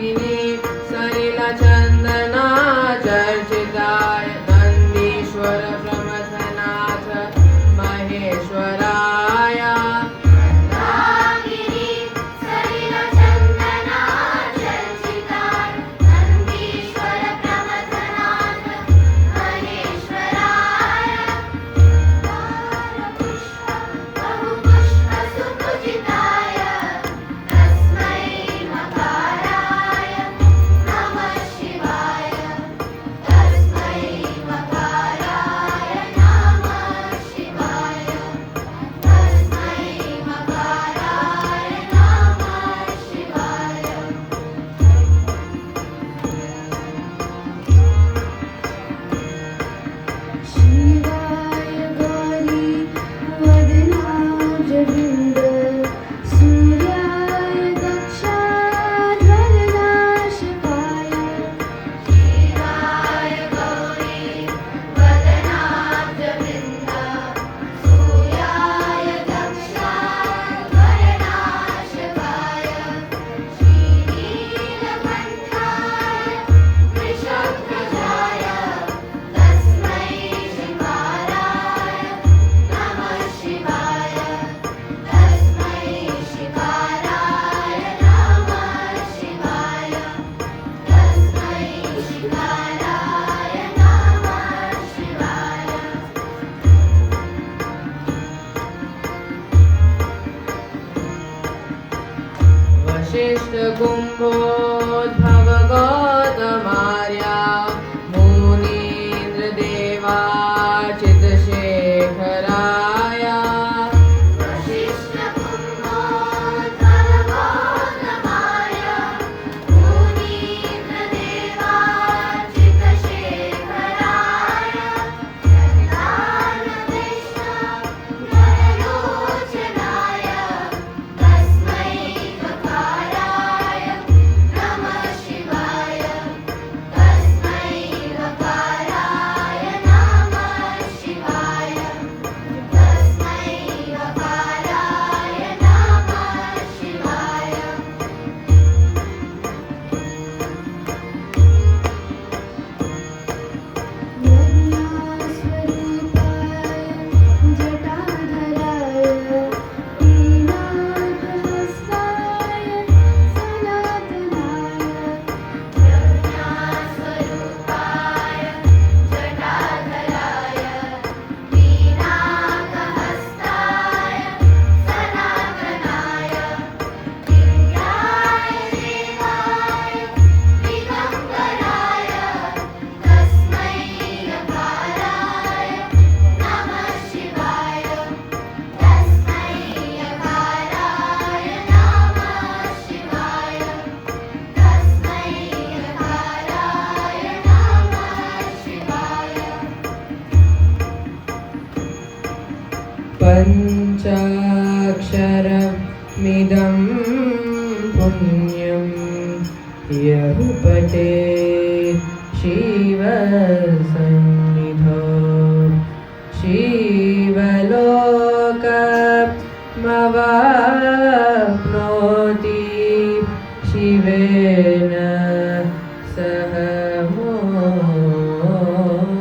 मंदाकिनी सलिल चंदना चर्चिताय नंदीश्वर प्रमथनाथ महेश्वराय मंदाकिनी सलिल चंदना चर्चिताय नंदीश्वर प्रमथनाथ महेश्वराय बहुपुष्प सुपूजिताय तस्मै मकाराय नमः शिवाय तस्मै मकाराय नमः शिवाय तस्मै मकाराय नमः शिवाय शिवाय गौरी वदनाजविन्द सूर्याय दक्षाध्वरनाशकाय शिवाय गौरी वदनाजविन्द सूर्याय दक्षाध्वरनाशकाय श्रीनीलकण्ठाय वृषध्वजाय तस्मै शिवाराय नमः शिवाय तस्मै शिवाराय नमः शिवाय तस्मै शिवाराय नमः शिवाय वसिष्ठ कुम्भोद्भव गौतमार्या मुनीन्द्र देवार्चित शेखराय वसिष्ठ कुम्भोद्भव गौतमार्य मुनीन्द्र देवार्चित शेखराय चन्द्रानवेष्ट नरलोचनाय तस्मै वकाराय नमः शिवाय तस्मै वकाराय नमः शिवाय तस्मै वकाराय नमः शिवाय यज्ञस्वरूपाय जटाधराय वीणाहस्ताय सनातनाय यज्ञस्वरूपाय जटाधराय वीणाहस्ताय सनातनाय दिव्याय देवाय दिगम्बराय तस्मै यकाराय नमः शिवाय तस्मै यकाराय नमः शिवाय तस्मै यकाराय नमः शिवाय पञ्चाक्षरमिदं पुण्यं यः पठेत् शिवसन्निधौ शिवलोकमवाप्नोति शिवेन सह मोदिना